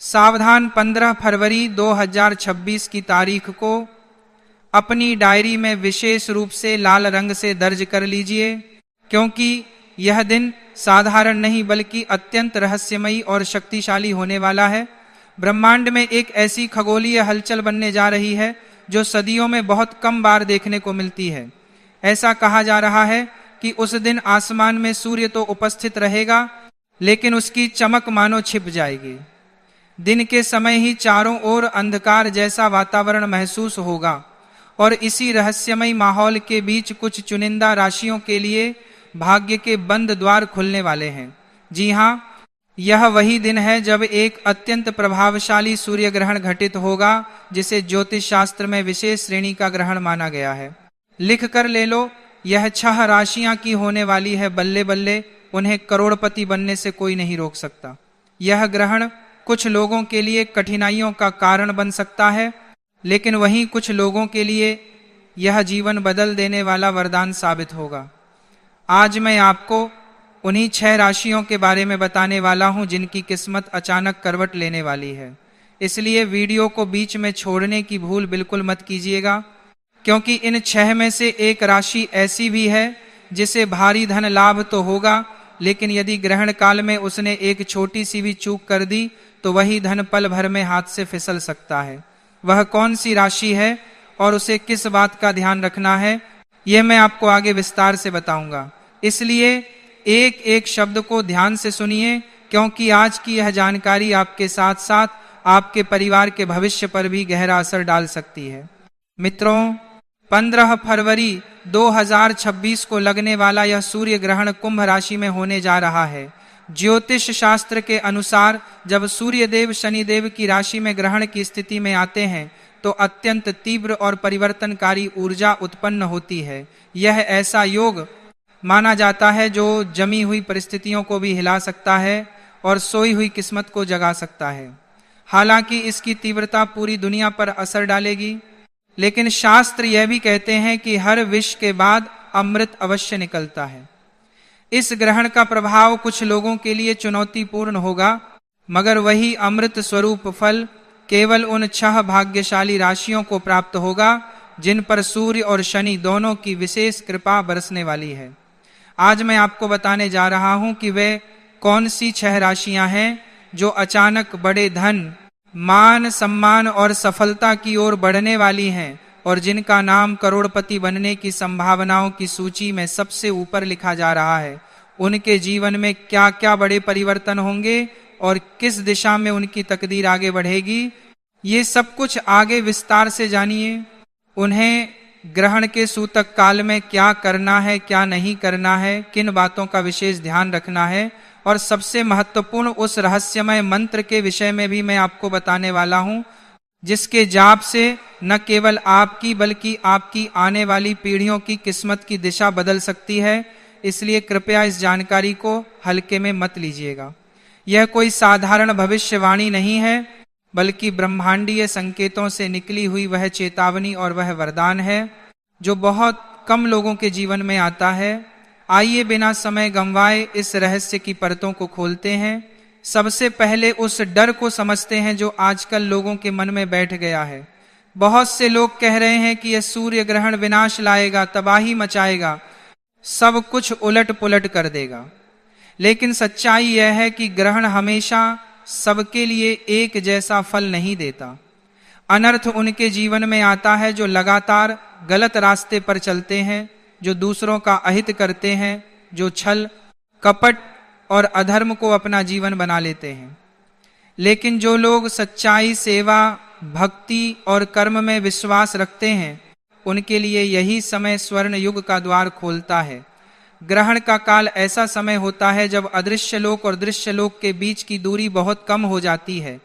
सावधान 15 फरवरी 2026 की तारीख को अपनी डायरी में विशेष रूप से लाल रंग से दर्ज कर लीजिए, क्योंकि यह दिन साधारण नहीं बल्कि अत्यंत रहस्यमयी और शक्तिशाली होने वाला है। ब्रह्मांड में एक ऐसी खगोलीय हलचल बनने जा रही है जो सदियों में बहुत कम बार देखने को मिलती है। ऐसा कहा जा रहा है कि उस दिन आसमान में सूर्य तो उपस्थित रहेगा, लेकिन उसकी चमक मानो छिप जाएगी। दिन के समय ही चारों ओर अंधकार जैसा वातावरण महसूस होगा और इसी रहस्यमय माहौल के बीच कुछ चुनिंदा राशियों के लिए भाग्य के बंद द्वार खुलने वाले हैं। जी हाँ, यह वही दिन है जब एक अत्यंत प्रभावशाली सूर्य ग्रहण घटित होगा, जिसे ज्योतिष शास्त्र में विशेष श्रेणी का ग्रहण माना गया है। लिख कर ले लो, यह 6 राशियां की होने वाली है। बल्ले बल्ले, उन्हें करोड़पति बनने से कोई नहीं रोक सकता। यह ग्रहण कुछ लोगों के लिए कठिनाइयों का कारण बन सकता है, लेकिन वहीं कुछ लोगों के लिए यह जीवन बदल देने वाला वरदान साबित होगा। आज मैं आपको उन्हीं 6 राशियों के बारे में बताने वाला हूं जिनकी किस्मत अचानक करवट लेने वाली है। इसलिए वीडियो को बीच में छोड़ने की भूल बिल्कुल मत कीजिएगा, क्योंकि इन 6 में से एक राशि ऐसी भी है जिसे भारी धन लाभ तो होगा, लेकिन यदि ग्रहण काल में उसने एक छोटी सी भी चूक कर दी तो वही धन पल भर में हाथ से फिसल सकता है। वह कौन सी राशि है और उसे किस बात का ध्यान रखना है, यह मैं आपको आगे विस्तार से बताऊंगा। इसलिए एक एक शब्द को ध्यान से सुनिए, क्योंकि आज की यह जानकारी आपके साथ साथ आपके परिवार के भविष्य पर भी गहरा असर डाल सकती है। मित्रों, 15 फरवरी 2026 को लगने वाला यह सूर्य ग्रहण कुंभ राशि में होने जा रहा है। ज्योतिष शास्त्र के अनुसार जब सूर्य देव शनिदेव की राशि में ग्रहण की स्थिति में आते हैं तो अत्यंत तीव्र और परिवर्तनकारी ऊर्जा उत्पन्न होती है। यह ऐसा योग माना जाता है जो जमी हुई परिस्थितियों को भी हिला सकता है और सोई हुई किस्मत को जगा सकता है। हालांकि इसकी तीव्रता पूरी दुनिया पर असर डालेगी, लेकिन शास्त्र यह भी कहते हैं कि हर विष के बाद अमृत अवश्य निकलता है। इस ग्रहण का प्रभाव कुछ लोगों के लिए चुनौतीपूर्ण होगा, मगर वही अमृत स्वरूप फल केवल उन 6 भाग्यशाली राशियों को प्राप्त होगा जिन पर सूर्य और शनि दोनों की विशेष कृपा बरसने वाली है। आज मैं आपको बताने जा रहा हूं कि वे कौन सी 6 राशियां हैं जो अचानक बड़े धन, मान, सम्मान और सफलता की ओर बढ़ने वाली हैं और जिनका नाम करोड़पति बनने की संभावनाओं की सूची में सबसे ऊपर लिखा जा रहा है। उनके जीवन में क्या क्या बड़े परिवर्तन होंगे और किस दिशा में उनकी तकदीर आगे बढ़ेगी, ये सब कुछ आगे विस्तार से जानिए। उन्हें ग्रहण के सूतक काल में क्या करना है, क्या नहीं करना है, किन बातों का विशेष ध्यान रखना है, और सबसे महत्वपूर्ण उस रहस्यमय मंत्र के विषय में भी मैं आपको बताने वाला हूं, जिसके जाप से न केवल आपकी बल्कि आपकी आने वाली पीढ़ियों की किस्मत की दिशा बदल सकती है। इसलिए कृपया इस जानकारी को हल्के में मत लीजिएगा। यह कोई साधारण भविष्यवाणी नहीं है, बल्कि ब्रह्मांडीय संकेतों से निकली हुई वह चेतावनी और वह वरदान है जो बहुत कम लोगों के जीवन में आता है। आइए बिना समय गंवाए इस रहस्य की परतों को खोलते हैं। सबसे पहले उस डर को समझते हैं जो आजकल लोगों के मन में बैठ गया है। बहुत से लोग कह रहे हैं कि यह सूर्य ग्रहण विनाश लाएगा, तबाही मचाएगा, सब कुछ उलट पुलट कर देगा। लेकिन सच्चाई यह है कि ग्रहण हमेशा सबके लिए एक जैसा फल नहीं देता। अनर्थ उनके जीवन में आता है जो लगातार गलत रास्ते पर चलते हैं, जो दूसरों का अहित करते हैं, जो छल, कपट और अधर्म को अपना जीवन बना लेते हैं। लेकिन जो लोग सच्चाई, सेवा, भक्ति और कर्म में विश्वास रखते हैं, उनके लिए यही समय स्वर्ण युग का द्वार खोलता है। ग्रहण का काल ऐसा समय होता है जब अदृश्य लोक और दृश्य लोक के बीच की दूरी बहुत कम हो जाती है।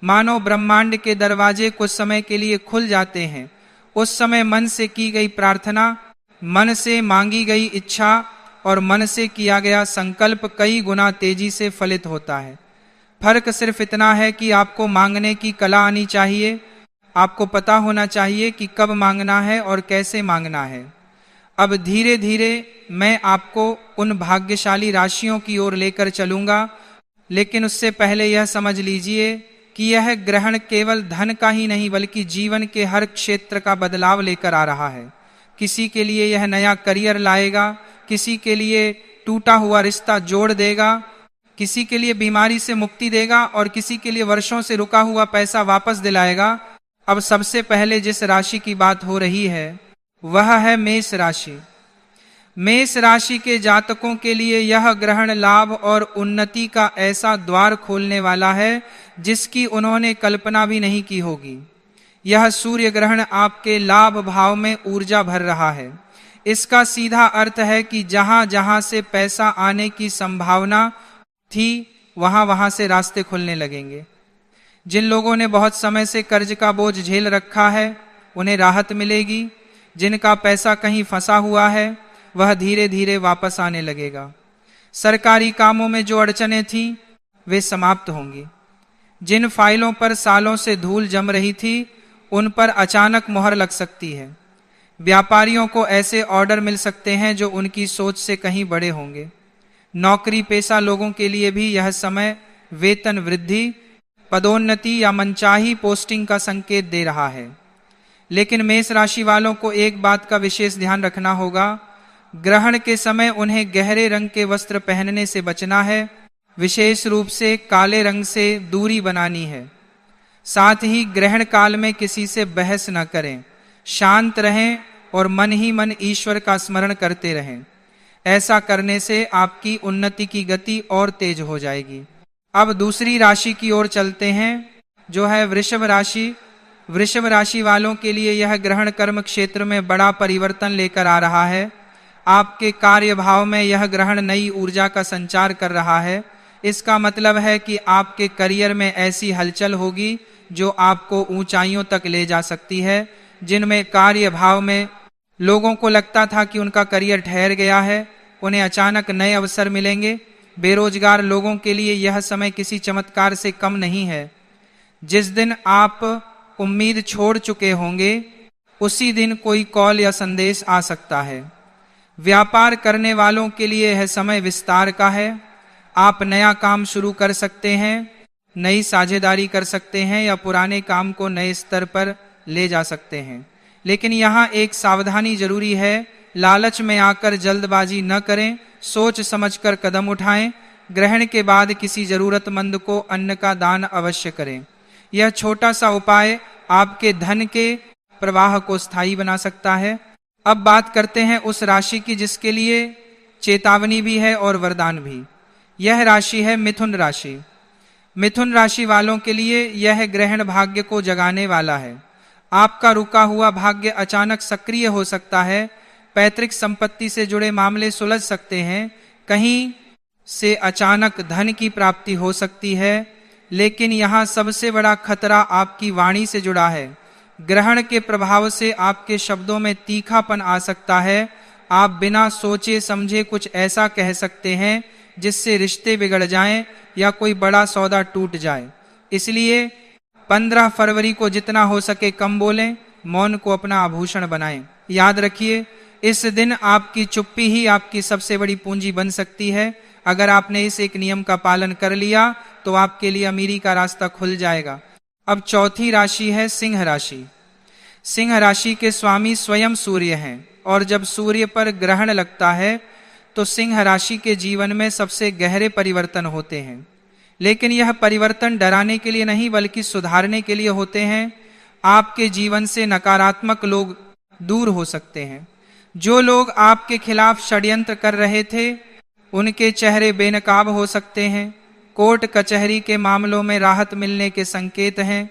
मानो ब्रह्मांड के दरवाजे कुछ समय के लिए खुल जाते हैं। उस समय मन से की गई प्रार्थना, मन से मांगी गई इच्छा और मन से किया गया संकल्प कई गुना तेजी से फलित होता है। फर्क सिर्फ इतना है कि आपको मांगने की कला आनी चाहिए। आपको पता होना चाहिए कि कब मांगना है और कैसे मांगना है। अब धीरे धीरे मैं आपको उन भाग्यशाली राशियों की ओर लेकर चलूंगा, लेकिन उससे पहले यह समझ लीजिए कि यह ग्रहण केवल धन का ही नहीं बल्कि जीवन के हर क्षेत्र का बदलाव लेकर आ रहा है। किसी के लिए यह नया करियर लाएगा, किसी के लिए टूटा हुआ रिश्ता जोड़ देगा, किसी के लिए बीमारी से मुक्ति देगा और किसी के लिए वर्षों से रुका हुआ पैसा वापस दिलाएगा। अब सबसे पहले जिस राशि की बात हो रही है वह है मेष राशि। मेष राशि के जातकों के लिए यह ग्रहण लाभ और उन्नति का ऐसा द्वार खोलने वाला है जिसकी उन्होंने कल्पना भी नहीं की होगी। यह सूर्य ग्रहण आपके लाभ भाव में ऊर्जा भर रहा है। इसका सीधा अर्थ है कि जहां जहां से पैसा आने की संभावना थी वहां वहां से रास्ते खुलने लगेंगे। जिन लोगों ने बहुत समय से कर्ज का बोझ झेल रखा है उन्हें राहत मिलेगी। जिनका पैसा कहीं फंसा हुआ है वह धीरे धीरे वापस आने लगेगा। सरकारी कामों में जो अड़चनें थीं वे समाप्त होंगी। जिन फाइलों पर सालों से धूल जम रही थी उन पर अचानक मोहर लग सकती है। व्यापारियों को ऐसे ऑर्डर मिल सकते हैं जो उनकी सोच से कहीं बड़े होंगे। नौकरी पेशा लोगों के लिए भी यह समय वेतन वृद्धि, पदोन्नति या मनचाही पोस्टिंग का संकेत दे रहा है। लेकिन मेष राशि वालों को एक बात का विशेष ध्यान रखना होगा। ग्रहण के समय उन्हें गहरे रंग के वस्त्र पहनने से बचना है। विशेष रूप से काले रंग से दूरी बनानी है। साथ ही ग्रहण काल में किसी से बहस न करें, शांत रहें और मन ही मन ईश्वर का स्मरण करते रहें। ऐसा करने से आपकी उन्नति की गति और तेज हो जाएगी। अब दूसरी राशि की ओर चलते हैं जो है वृषभ राशि। वृषभ राशि वालों के लिए यह ग्रहण कर्म क्षेत्र में बड़ा परिवर्तन लेकर आ रहा है। आपके कार्य भाव में यह ग्रहण नई ऊर्जा का संचार कर रहा है। इसका मतलब है कि आपके करियर में ऐसी हलचल होगी जो आपको ऊंचाइयों तक ले जा सकती है। जिनमें कार्य भाव में लोगों को लगता था कि उनका करियर ठहर गया है, उन्हें अचानक नए अवसर मिलेंगे। बेरोजगार लोगों के लिए यह समय किसी चमत्कार से कम नहीं है। जिस दिन आप उम्मीद छोड़ चुके होंगे उसी दिन कोई कॉल या संदेश आ सकता है। व्यापार करने वालों के लिए यह समय विस्तार का है। आप नया काम शुरू कर सकते हैं, नई साझेदारी कर सकते हैं या पुराने काम को नए स्तर पर ले जा सकते हैं। लेकिन यहाँ एक सावधानी जरूरी है। लालच में आकर जल्दबाजी न करें, सोच समझकर कदम उठाएं। ग्रहण के बाद किसी जरूरतमंद को अन्न का दान अवश्य करें। यह छोटा सा उपाय आपके धन के प्रवाह को स्थायी बना सकता है। अब बात करते हैं उस राशि की जिसके लिए चेतावनी भी है और वरदान भी। यह राशि है मिथुन राशि। मिथुन राशि वालों के लिए यह ग्रहण भाग्य को जगाने वाला है। आपका रुका हुआ भाग्य अचानक सक्रिय हो सकता है। पैतृक संपत्ति से जुड़े मामले सुलझ सकते हैं। कहीं से अचानक धन की प्राप्ति हो सकती है। लेकिन यहाँ सबसे बड़ा खतरा आपकी वाणी से जुड़ा है। ग्रहण के प्रभाव से आपके शब्दों में तीखापन आ सकता है। आप बिना सोचे समझे कुछ ऐसा कह सकते हैं जिससे रिश्ते बिगड़ जाएं या कोई बड़ा सौदा टूट जाए। इसलिए 15 फरवरी को जितना हो सके कम बोलें, मौन को अपना आभूषण बनाएं। याद रखिए, इस दिन आपकी चुप्पी ही आपकी सबसे बड़ी पूंजी बन सकती है। अगर आपने इस एक नियम का पालन कर लिया तो आपके लिए अमीरी का रास्ता खुल जाएगा। अब चौथी राशि है सिंह राशि। सिंह राशि के स्वामी स्वयं सूर्य हैं और जब सूर्य पर ग्रहण लगता है तो सिंह राशि के जीवन में सबसे गहरे परिवर्तन होते हैं। लेकिन यह परिवर्तन डराने के लिए नहीं बल्कि सुधारने के लिए होते हैं। आपके जीवन से नकारात्मक लोग दूर हो सकते हैं। जो लोग आपके खिलाफ षड्यंत्र कर रहे थे उनके चेहरे बेनकाब हो सकते हैं। कोर्ट कचहरी के मामलों में राहत मिलने के संकेत हैं।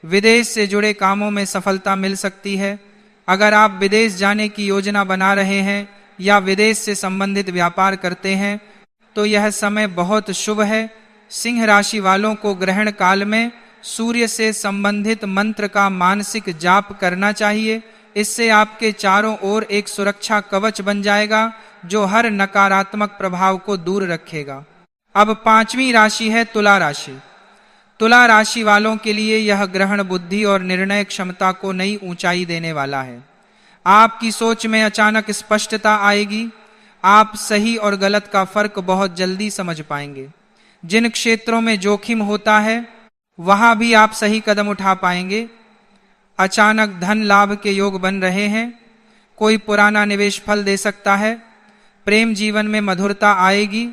विदेश से जुड़े कामों में सफलता मिल सकती है। अगर आप विदेश जाने की योजना बना रहे हैं या विदेश से संबंधित व्यापार करते हैं तो यह समय बहुत शुभ है। सिंह राशि वालों को ग्रहण काल में सूर्य से संबंधित मंत्र का मानसिक जाप करना चाहिए। इससे आपके चारों ओर एक सुरक्षा कवच बन जाएगा जो हर नकारात्मक प्रभाव को दूर रखेगा। अब पांचवी राशि है तुला राशि। तुला राशि वालों के लिए यह ग्रहण बुद्धि और निर्णय क्षमता को नई ऊंचाई देने वाला है। आपकी सोच में अचानक स्पष्टता आएगी। आप सही और गलत का फर्क बहुत जल्दी समझ पाएंगे। जिन क्षेत्रों में जोखिम होता है वहां भी आप सही कदम उठा पाएंगे। अचानक धन लाभ के योग बन रहे हैं। कोई पुराना निवेश फल दे सकता है। प्रेम जीवन में मधुरता आएगी।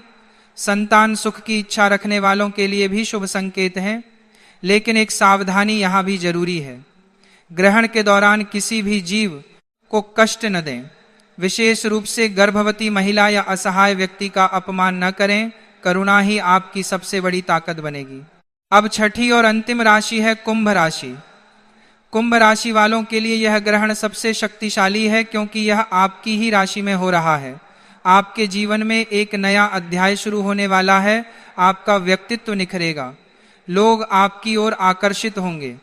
संतान सुख की इच्छा रखने वालों के लिए भी शुभ संकेत हैं, लेकिन एक सावधानी यहां भी जरूरी है। ग्रहण के दौरान किसी भी जीव को कष्ट न दें। विशेष रूप से गर्भवती महिला या असहाय व्यक्ति का अपमान न करें। करुणा ही आपकी सबसे बड़ी ताकत बनेगी। अब छठी और अंतिम राशि है कुंभ राशि। कुंभ राशि वालों के लिए यह ग्रहण सबसे शक्तिशाली है, क्योंकि यह आपकी ही राशि में हो रहा है। आपके जीवन में एक नया अध्याय शुरू होने वाला है। आपका व्यक्तित्व निखरेगा। लोग आपकी ओर आकर्षित होंगे।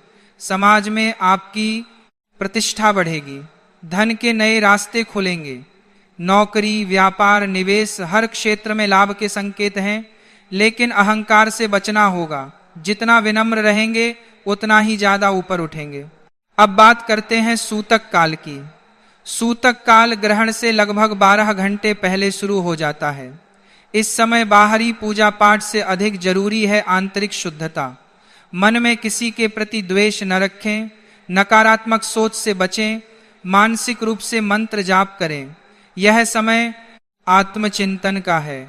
समाज में आपकी प्रतिष्ठा बढ़ेगी। धन के नए रास्ते खुलेंगे। नौकरी, व्यापार, निवेश, हर क्षेत्र में लाभ के संकेत हैं, लेकिन अहंकार से बचना होगा। जितना विनम्र रहेंगे उतना ही ज्यादा ऊपर उठेंगे। अब बात करते हैं सूतक काल की। सूतक काल ग्रहण से लगभग 12 घंटे पहले शुरू हो जाता है। इस समय बाहरी पूजा पाठ से अधिक जरूरी है आंतरिक शुद्धता। मन में किसी के प्रति द्वेष न रखें। नकारात्मक सोच से बचें। मानसिक रूप से मंत्र जाप करें। यह समय आत्मचिंतन का है।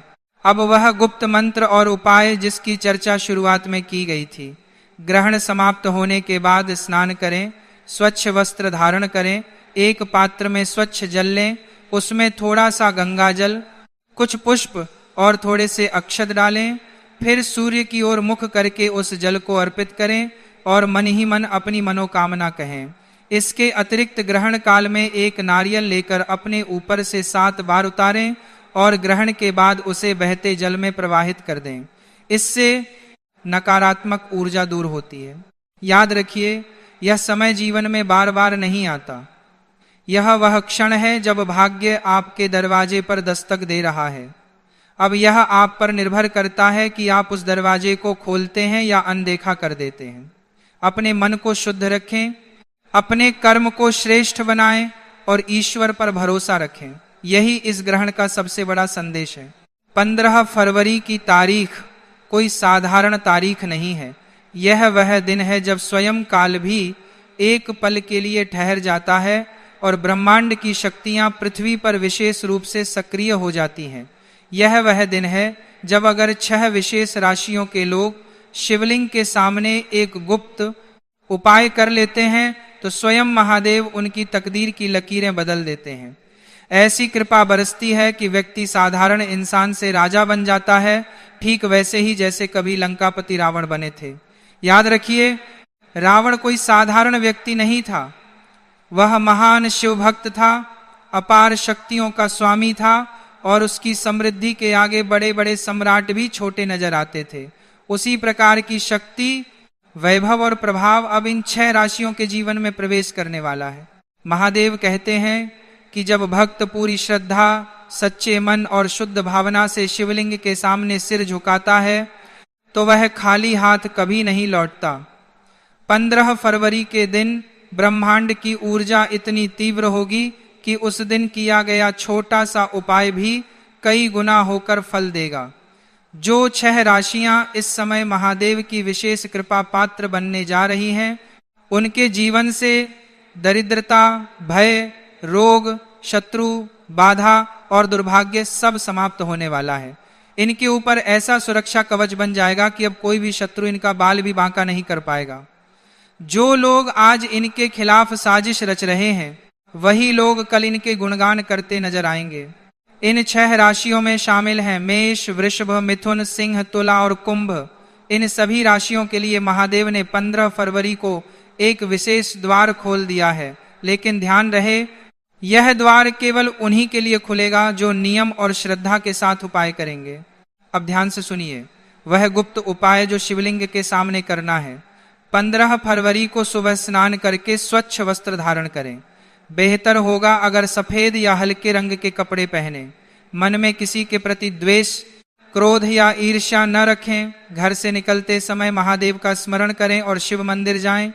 अब वह गुप्त मंत्र और उपाय जिसकी चर्चा शुरुआत में की गई थी। ग्रहण समाप्त होने के बाद स्नान करें। स्वच्छ वस्त्र धारण करें। एक पात्र में स्वच्छ जल लें। उसमें थोड़ा सा गंगा जल, कुछ पुष्प और थोड़े से अक्षत डालें। फिर सूर्य की ओर मुख करके उस जल को अर्पित करें और मन ही मन अपनी मनोकामना कहें। इसके अतिरिक्त ग्रहण काल में एक नारियल लेकर अपने ऊपर से 7 बार उतारें और ग्रहण के बाद उसे बहते जल में प्रवाहित कर दें। इससे नकारात्मक ऊर्जा दूर होती है। याद रखिए, यह समय जीवन में बार बार नहीं आता। यह वह क्षण है जब भाग्य आपके दरवाजे पर दस्तक दे रहा है। अब यह आप पर निर्भर करता है कि आप उस दरवाजे को खोलते हैं या अनदेखा कर देते हैं। अपने मन को शुद्ध रखें। अपने कर्म को श्रेष्ठ बनाएं और ईश्वर पर भरोसा रखें। यही इस ग्रहण का सबसे बड़ा संदेश है। 15 फरवरी की तारीख कोई साधारण तारीख नहीं है। यह वह दिन है जब स्वयं काल भी एक पल के लिए ठहर जाता है और ब्रह्मांड की शक्तियां पृथ्वी पर विशेष रूप से सक्रिय हो जाती हैं। यह वह दिन है जब अगर 6 विशेष राशियों के लोग शिवलिंग के सामने एक गुप्त उपाय कर लेते हैं तो स्वयं महादेव उनकी तकदीर की लकीरें बदल देते हैं। ऐसी कृपा बरसती है कि व्यक्ति साधारण इंसान से राजा बन जाता है, ठीक वैसे ही जैसे कभी लंकापति रावण बने थे। याद रखिए, रावण कोई साधारण व्यक्ति नहीं था। वह महान शिव भक्त था, अपार शक्तियों का स्वामी था और उसकी समृद्धि के आगे बड़े बड़े सम्राट भी छोटे नजर आते थे। उसी प्रकार की शक्ति, वैभव और प्रभाव अब इन 6 राशियों के जीवन में प्रवेश करने वाला है। महादेव कहते हैं कि जब भक्त पूरी श्रद्धा, सच्चे मन और शुद्ध भावना से शिवलिंग के सामने सिर झुकाता है तो वह खाली हाथ कभी नहीं लौटता। 15 फरवरी के दिन ब्रह्मांड की ऊर्जा इतनी तीव्र होगी कि उस दिन किया गया छोटा सा उपाय भी कई गुना होकर फल देगा। जो 6 राशियां इस समय महादेव की विशेष कृपा पात्र बनने जा रही हैं, उनके जीवन से दरिद्रता, भय, रोग, शत्रु, बाधा और दुर्भाग्य सब समाप्त होने वाला है। इनके ऊपर ऐसा सुरक्षा कवच बन जाएगा कि अब कोई भी शत्रु इनका बाल भी बांका नहीं कर पाएगा। जो लोग आज इनके खिलाफ साजिश रच रहे हैं, वही लोग कल इनके गुणगान करते नजर आएंगे। इन 6 राशियों में शामिल हैं मेष, वृषभ, मिथुन, सिंह, तुला और कुंभ। इन सभी राशियों के लिए महादेव ने 15 फरवरी को एक विशेष द्वार खोल दिया है, लेकिन ध्यान रहे, यह द्वार केवल उन्हीं के लिए खुलेगा जो नियम और श्रद्धा के साथ उपाय करेंगे। अब ध्यान से सुनिए, वह गुप्त उपाय जो शिवलिंग के सामने करना है। 15 फरवरी को सुबह स्नान करके स्वच्छ वस्त्र धारण करें। बेहतर होगा अगर सफेद या हल्के रंग के कपड़े पहने। मन में किसी के प्रति द्वेष, क्रोध या ईर्ष्या न रखें। घर से निकलते समय महादेव का स्मरण करें और शिव मंदिर जाएं।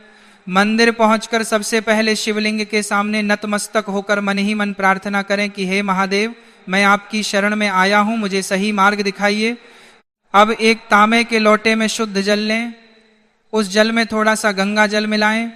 मंदिर पहुंचकर सबसे पहले शिवलिंग के सामने नतमस्तक होकर मन ही मन प्रार्थना करें कि हे महादेव, मैं आपकी शरण में आया हूं, मुझे सही मार्ग दिखाइए। अब एक तांबे के लोटे में शुद्ध जल लें उस जल में थोड़ा सा गंगा जल मिलाएं,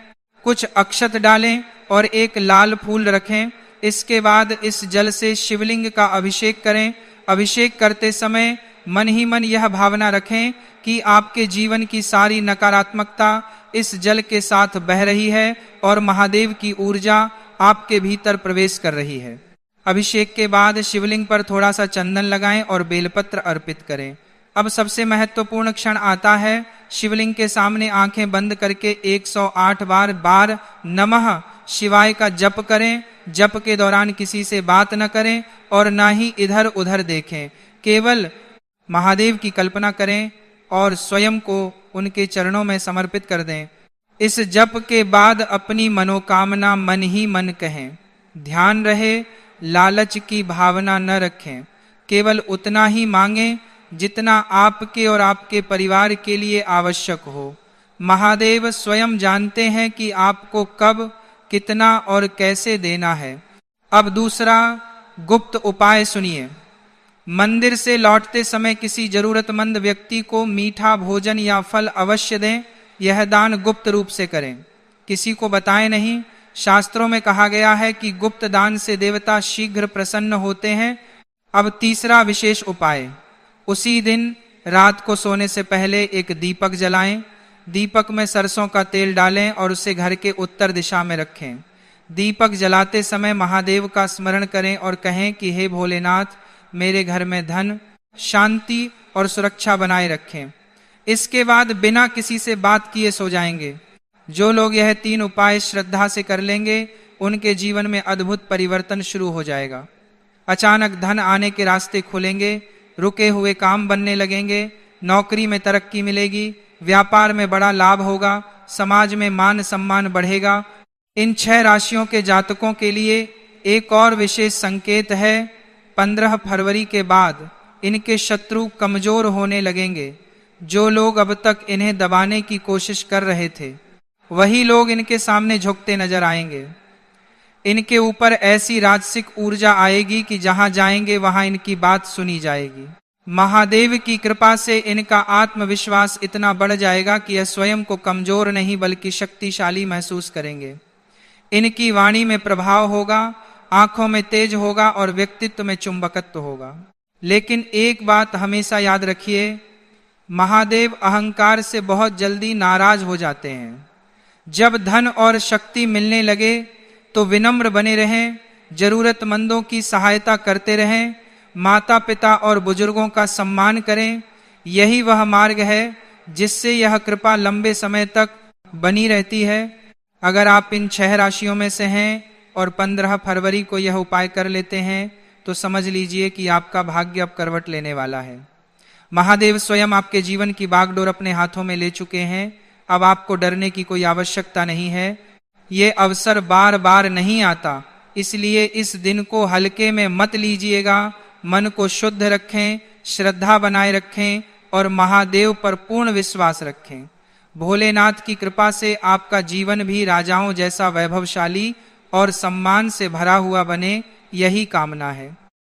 कुछ अक्षत डालें और एक लाल फूल रखें। इसके बाद इस जल से शिवलिंग का अभिषेक करें। अभिषेक करते समय मन ही मन यह भावना रखें कि आपके जीवन की सारी नकारात्मकता इस जल के साथ बह रही है और महादेव की ऊर्जा आपके भीतर प्रवेश कर रही है। अभिषेक के बाद शिवलिंग पर थोड़ा सा चंदन लगाएं और बेलपत्र अर्पित करें। अब सबसे महत्वपूर्ण क्षण आता है। शिवलिंग के सामने आंखें बंद करके 108 बार नमः शिवाय का जप करें। जप के दौरान किसी से बात न करें और ना ही इधर उधर देखें, केवल महादेव की कल्पना करें और स्वयं को उनके चरणों में समर्पित कर दें। इस जप के बाद अपनी मनोकामना मन ही मन कहें। ध्यान रहे, लालच की भावना न रखें, केवल उतना ही मांगें जितना आपके और आपके परिवार के लिए आवश्यक हो। महादेव स्वयं जानते हैं कि आपको कब, कितना और कैसे देना है। अब दूसरा गुप्त उपाय सुनिए। मंदिर से लौटते समय किसी जरूरतमंद व्यक्ति को मीठा भोजन या फल अवश्य दें। यह दान गुप्त रूप से करें, किसी को बताएं नहीं। शास्त्रों में कहा गया है कि गुप्त दान से देवता शीघ्र प्रसन्न होते हैं। अब तीसरा विशेष उपाय, उसी दिन रात को सोने से पहले एक दीपक जलाएं। दीपक में सरसों का तेल डालें और उसे घर के उत्तर दिशा में रखें। दीपक जलाते समय महादेव का स्मरण करें और कहें कि हे भोलेनाथ, मेरे घर में धन, शांति और सुरक्षा बनाए रखें। इसके बाद बिना किसी से बात किए सो जाएंगे। जो लोग यह 3 उपाय श्रद्धा से कर लेंगे, उनके जीवन में अद्भुत परिवर्तन शुरू हो जाएगा। अचानक धन आने के रास्ते खुलेंगे, रुके हुए काम बनने लगेंगे, नौकरी में तरक्की मिलेगी, व्यापार में बड़ा लाभ होगा, समाज में मान सम्मान बढ़ेगा। इन 6 राशियों के जातकों के लिए एक और विशेष संकेत है। 15 फरवरी के बाद इनके शत्रु कमजोर होने लगेंगे। जो लोग अब तक इन्हें दबाने की कोशिश कर रहे थे, वही लोग इनके सामने झुकते नजर आएंगे। इनके ऊपर ऐसी राजसिक ऊर्जा आएगी कि जहां जाएंगे वहां इनकी बात सुनी जाएगी। महादेव की कृपा से इनका आत्मविश्वास इतना बढ़ जाएगा कि यह स्वयं को कमजोर नहीं बल्कि शक्तिशाली महसूस करेंगे। इनकी वाणी में प्रभाव होगा, आंखों में तेज होगा और व्यक्तित्व में चुंबकत्व होगा। लेकिन एक बात हमेशा याद रखिए, महादेव अहंकार से बहुत जल्दी नाराज हो जाते हैं। जब धन और शक्ति मिलने लगे तो विनम्र बने रहें, जरूरतमंदों की सहायता करते रहें, माता पिता और बुजुर्गों का सम्मान करें। यही वह मार्ग है जिससे यह कृपा लंबे समय तक बनी रहती है। अगर आप इन 6 राशियों में से हैं और 15 फरवरी को यह उपाय कर लेते हैं तो समझ लीजिए कि आपका भाग्य अब करवट लेने वाला है। महादेव स्वयं आपके जीवन की बागडोर अपने हाथों में ले चुके हैं। अब आपको डरने की कोई आवश्यकता नहीं है। ये अवसर बार बार नहीं आता, इसलिए इस दिन को हल्के में मत लीजिएगा। मन को शुद्ध रखें, श्रद्धा बनाए रखें और महादेव पर पूर्ण विश्वास रखें। भोलेनाथ की कृपा से आपका जीवन भी राजाओं जैसा वैभवशाली और सम्मान से भरा हुआ बने, यही कामना है।